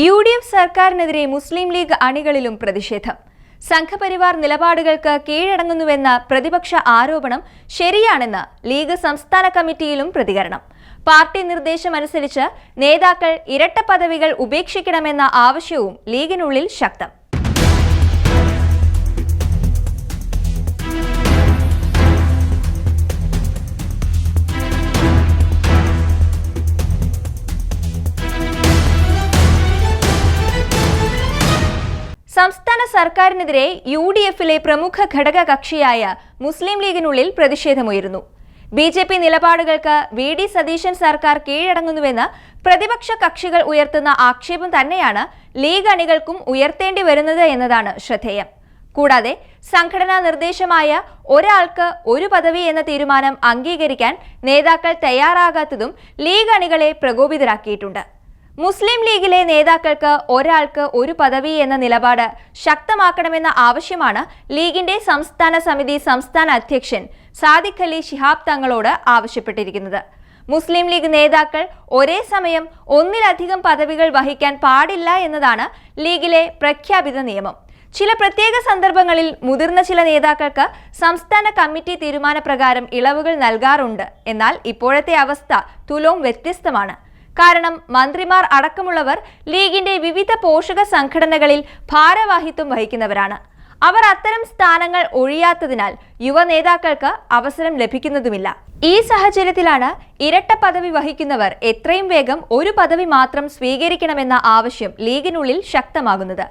UDF സർക്കാരിനെതിരെ മുസ്ലിം league അണികളിലും പ്രതിഷേധം. സംഘപരിവാർ നിലപാടുകൾക്ക് കീഴടങ്ങുന്നുവെന്ന പ്രതിപക്ഷ ആരോപണം ശരിയാണെന്ന് ലീഗ് സംസ്ഥാന കമ്മിറ്റിയിലും പ്രതികരണം. പാർട്ടി നിർദ്ദേശമനുസരിച്ച് നേതാക്കൾ ഇരട്ട പദവികൾ ഉപേക്ഷിക്കണമെന്ന ആവശ്യവും ലീഗിനുള്ളിൽ ശക്തം. സംസ്ഥാന സർക്കാരിനെതിരെ UDFിലെ പ്രമുഖ ഘടക കക്ഷിയായ മുസ്ലിം ലീഗിനുള്ളിൽ പ്രതിഷേധമുയരുന്നു. BJP നിലപാടുകൾക്ക് VD സതീശൻ സർക്കാർ കീഴടങ്ങുന്നുവെന്ന് പ്രതിപക്ഷ കക്ഷികൾ ഉയർത്തുന്ന ആക്ഷേപം തന്നെയാണ് ലീഗ് അണികൾക്കും ഉയർത്തേണ്ടി വരുന്നത് എന്നതാണ് ശ്രദ്ധേയം. കൂടാതെ സംഘടനാ നിർദ്ദേശമായ ഒരാൾക്ക് ഒരു പദവി എന്ന തീരുമാനം അംഗീകരിക്കാൻ നേതാക്കൾ തയ്യാറാകാത്തതും ലീഗ് അണികളെ പ്രകോപിതരാക്കിയിട്ടുണ്ട്. മുസ്ലിം ലീഗിലെ നേതാക്കൾക്ക് ഒരാൾക്ക് ഒരു പദവി എന്ന നിലപാട് ശക്തമാക്കണമെന്ന ആവശ്യമാണ് ലീഗിന്റെ സംസ്ഥാന സമിതി സംസ്ഥാന അധ്യക്ഷൻ സാദിഖ് അലി ശിഹാബ് തങ്ങളോട് ആവശ്യപ്പെട്ടിരിക്കുന്നത്. മുസ്ലിം ലീഗ് നേതാക്കൾ ഒരേ സമയം ഒന്നിലധികം പദവികൾ വഹിക്കാൻ പാടില്ല എന്നതാണ് ലീഗിലെ പ്രഖ്യാപിത നിയമം. ചില പ്രത്യേക സന്ദർഭങ്ങളിൽ മുതിർന്ന ചില നേതാക്കൾക്ക് സംസ്ഥാന കമ്മിറ്റി തീരുമാനപ്രകാരം ഇളവുകൾ നൽകാറുണ്ട്. എന്നാൽ ഇപ്പോഴത്തെ അവസ്ഥ തുലോം വ്യത്യസ്തമാണ്. കാരണം മന്ത്രിമാർ അടക്കമുള്ളവർ ലീഗിന്റെ വിവിധ പോഷക സംഘടനകളിൽ ഭാരവാഹിത്വം വഹിക്കുന്നവരാണ്. അവർ അത്തരം സ്ഥാനങ്ങൾ ഒഴിയാത്തതിനാൽ യുവ നേതാക്കൾക്ക് അവസരം ലഭിക്കുന്നതുമില്ല. ഈ സാഹചര്യത്തിലാണ് ഇരട്ട പദവി വഹിക്കുന്നവർ എത്രയും വേഗം ഒരു പദവി മാത്രം സ്വീകരിക്കണമെന്ന ആവശ്യം ലീഗിനുള്ളിൽ ശക്തമാകുന്നത്.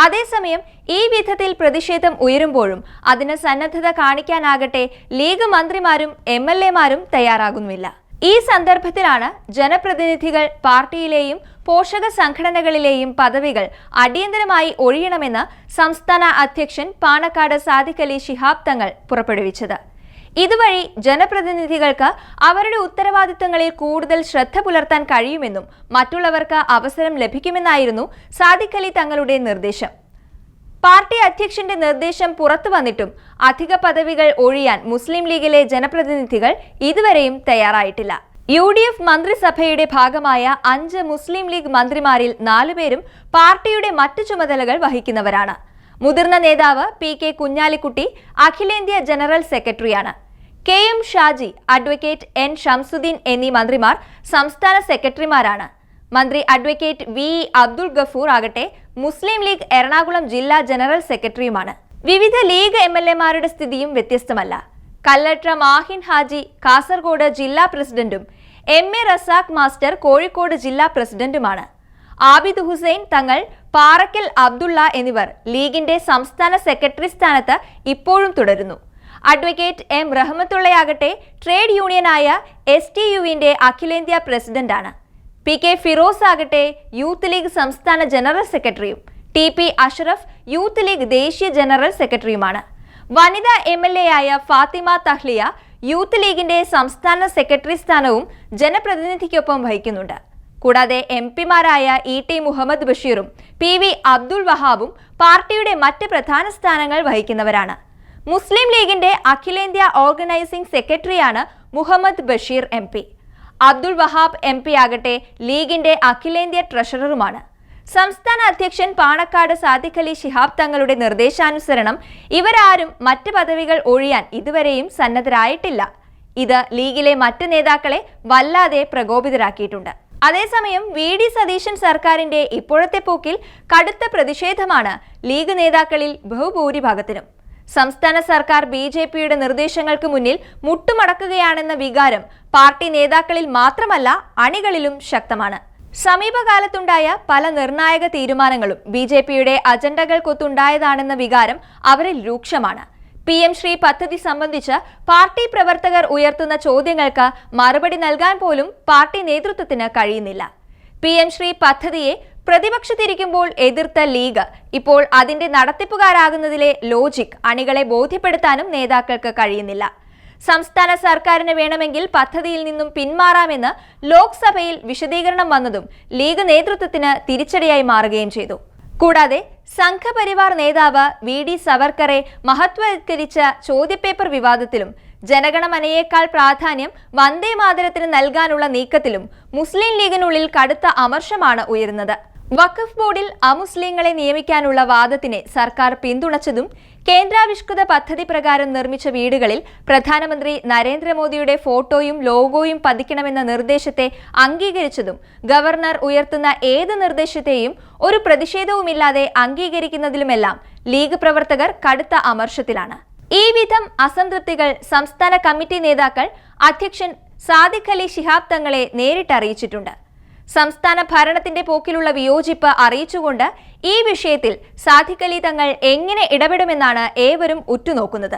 അതേസമയം ഈ വിധത്തിൽ പ്രതിഷേധം ഉയരുമ്പോഴും അതിന് സന്നദ്ധത കാണിക്കാനാകട്ടെ ലീഗ് മന്ത്രിമാരും MLAമാരും തയ്യാറാകുന്നില്ല. ഈ സന്ദർഭത്തിലാണ് ജനപ്രതിനിധികൾ പാർട്ടിയിലെയും പോഷക സംഘടനകളിലെയും പദവികൾ അടിയന്തരമായി ഒഴിയണമെന്ന് സംസ്ഥാന അധ്യക്ഷൻ പാണക്കാട് സാദിഖ് അലി ശിഹാബ് തങ്ങൾ പുറപ്പെടുവിച്ചത്. ഇതുവഴി ജനപ്രതിനിധികൾക്ക് അവരുടെ ഉത്തരവാദിത്തങ്ങളിൽ കൂടുതൽ ശ്രദ്ധ പുലർത്താൻ കഴിയുമെന്നും മറ്റുള്ളവർക്ക് അവസരം ലഭിക്കുമെന്നായിരുന്നു സാദിഖ് അലി തങ്ങളുടെ നിർദ്ദേശം. പാർട്ടി അധ്യക്ഷന്റെ നിർദ്ദേശം പുറത്തു വന്നിട്ടും അധിക പദവികൾ ഒഴിയാൻ മുസ്ലിം ലീഗിലെ ജനപ്രതിനിധികൾ ഇതുവരെയും തയ്യാറായിട്ടില്ല. UDF മന്ത്രിസഭയുടെ ഭാഗമായ 5 മുസ്ലിം ലീഗ് മന്ത്രിമാരിൽ 4 പേരും പാർട്ടിയുടെ മറ്റു ചുമതലകൾ വഹിക്കുന്നവരാണ്. മുതിർന്ന നേതാവ് PK കുഞ്ഞാലിക്കുട്ടി അഖിലേന്ത്യാ ജനറൽ സെക്രട്ടറിയാണ്. KM Shaji, advocate N Shamsuddin എന്നീ മന്ത്രിമാർ സംസ്ഥാന സെക്രട്ടറിമാരാണ്. മന്ത്രി അഡ്വക്കേറ്റ് VE അബ്ദുൾ ഗഫൂർ ആകട്ടെ മുസ്ലിം ലീഗ് എറണാകുളം ജില്ലാ ജനറൽ സെക്രട്ടറിയുമാണ്. വിവിധ ലീഗ് MLAമാരുടെ സ്ഥിതിയും വ്യത്യസ്തമല്ല. കല്ലട്ര മാഹിൻ ഹാജി കാസർഗോഡ് ജില്ലാ പ്രസിഡന്റും MA റസാഖ് മാസ്റ്റർ കോഴിക്കോട് ജില്ലാ പ്രസിഡന്റുമാണ്. ആബിദ് ഹുസൈൻ തങ്ങൾ, പാറക്കൽ അബ്ദുള്ള എന്നിവർ ലീഗിന്റെ സംസ്ഥാന സെക്രട്ടറി സ്ഥാനത്ത് ഇപ്പോഴും തുടരുന്നു. അഡ്വക്കേറ്റ് M റഹ്മത്തുള്ളയാകട്ടെ ട്രേഡ് യൂണിയനായ STUവിന്റെ അഖിലേന്ത്യാ പ്രസിഡന്റാണ്. PK ഫിറോസ് ആകട്ടെ യൂത്ത് ലീഗ് സംസ്ഥാന ജനറൽ സെക്രട്ടറിയും TP അഷ്റഫ് യൂത്ത് ലീഗ് ദേശീയ ജനറൽ സെക്രട്ടറിയുമാണ്. വനിതാ MLAയായ ഫാത്തിമ തഹ്ലിയ യൂത്ത് ലീഗിന്റെ സംസ്ഥാന സെക്രട്ടറി സ്ഥാനവും ജനപ്രതിനിധിക്കൊപ്പം വഹിക്കുന്നുണ്ട്. കൂടാതെ MPമാരായ ET മുഹമ്മദ് ബഷീറും PV അബ്ദുൾ വഹാബും പാർട്ടിയുടെ മറ്റ് പ്രധാന സ്ഥാനങ്ങൾ വഹിക്കുന്നവരാണ്. മുസ്ലിം ലീഗിന്റെ അഖിലേന്ത്യാ ഓർഗനൈസിംഗ് സെക്രട്ടറിയാണ് മുഹമ്മദ് ബഷീർ MP. അബ്ദുൾ വഹാബ് MP ആകട്ടെ ലീഗിന്റെ അഖിലേന്ത്യാ ട്രഷററുമാണ്. സംസ്ഥാന അധ്യക്ഷൻ പാണക്കാട് സാദിഖ് അലി ശിഹാബ് തങ്ങളുടെ നിർദ്ദേശാനുസരണം ഇവരാരും മറ്റ് പദവികൾ ഒഴിയാൻ ഇതുവരെയും സന്നദ്ധരായിട്ടില്ല. ഇത് ലീഗിലെ മറ്റ് നേതാക്കളെ വല്ലാതെ പ്രകോപിതരാക്കിയിട്ടുണ്ട്. അതേസമയം VD സതീശൻ സർക്കാരിന്റെ ഇപ്പോഴത്തെ പോക്കിൽ കടുത്ത പ്രതിഷേധമാണ് ലീഗ് നേതാക്കളിൽ ബഹുഭൂരിഭാഗത്തിനും. സംസ്ഥാന സർക്കാർ BJPയുടെ നിർദ്ദേശങ്ങൾക്ക് മുന്നിൽ മുട്ടുമടക്കുകയാണെന്ന വികാരം പാർട്ടി നേതാക്കളിൽ മാത്രമല്ല അണികളിലും ശക്തമാണ്. സമീപകാലത്തുണ്ടായ പല നിർണായക തീരുമാനങ്ങളും BJPയുടെ അജണ്ടകൾക്കൊത്തുണ്ടായതാണെന്ന വികാരം അവരിൽ രൂക്ഷമാണ്. PM ശ്രീ പദ്ധതി സംബന്ധിച്ച് പാർട്ടി പ്രവർത്തകർ ഉയർത്തുന്ന ചോദ്യങ്ങൾക്ക് മറുപടി നൽകാൻ പോലും പാർട്ടി നേതൃത്വത്തിന് കഴിയുന്നില്ല. PM ശ്രീ പദ്ധതിയെ പ്രതിപക്ഷത്തിരിക്കുമ്പോൾ എതിർത്ത ലീഗ് ഇപ്പോൾ അതിന്റെ നടത്തിപ്പുകാരാകുന്നതിലെ ലോജിക് അണികളെ ബോധ്യപ്പെടുത്താനും നേതാക്കൾക്ക് കഴിയുന്നില്ല. സംസ്ഥാന സർക്കാരിന് വേണമെങ്കിൽ പദ്ധതിയിൽ നിന്നും പിന്മാറാമെന്ന് ലോക്സഭയിൽ വിശദീകരണം വന്നതും ലീഗ് നേതൃത്വത്തിന് തിരിച്ചടിയായി മാറുകയും ചെയ്തു. കൂടാതെ സംഘപരിവാർ നേതാവ് VD സവർക്കറെ മഹത്വവത്കരിച്ച ചോദ്യപേപ്പർ വിവാദത്തിലും ജനഗണമനയേക്കാൾ പ്രാധാന്യം വന്ദേ മാതരത്തിന് നൽകാനുള്ള നീക്കത്തിലും മുസ്ലിം ലീഗിനുള്ളിൽ കടുത്ത അമർഷമാണ് ഉയരുന്നത്. വഖഫ് ബോർഡിൽ അമുസ്ലിങ്ങളെ നിയമിക്കാനുള്ള വാദത്തിനെ സർക്കാർ പിന്തുണച്ചതും കേന്ദ്രാവിഷ്കൃത പദ്ധതി പ്രകാരം നിർമ്മിച്ച വീടുകളിൽ പ്രധാനമന്ത്രി നരേന്ദ്രമോദിയുടെ ഫോട്ടോയും ലോഗോയും പതിക്കണമെന്ന നിർദ്ദേശത്തെ അംഗീകരിച്ചതും ഗവർണർ ഉയർത്തുന്ന ഏത് നിർദ്ദേശത്തെയും ഒരു പ്രതിഷേധവുമില്ലാതെ അംഗീകരിക്കുന്നതിലുമെല്ലാം ലീഗ് പ്രവർത്തകർ കടുത്ത അമർഷത്തിലാണ്. ഈ വിധം അസംതൃപ്തികൾ സംസ്ഥാന കമ്മിറ്റി നേതാക്കൾ അധ്യക്ഷൻ സാദിഖ് അലി ശിഹാബ് തങ്ങളെ നേരിട്ടറിയിച്ചിട്ടുണ്ട്. സംസ്ഥാന ഭരണത്തിന്റെ പോക്കിലുള്ള വിയോജിപ്പ് അറിയിച്ചുകൊണ്ട് ഈ വിഷയത്തിൽ സാദിഖ് അലി തങ്ങൾ എങ്ങനെ ഇടപെടുമെന്നാണ് ഏവരും ഉറ്റുനോക്കുന്നത്.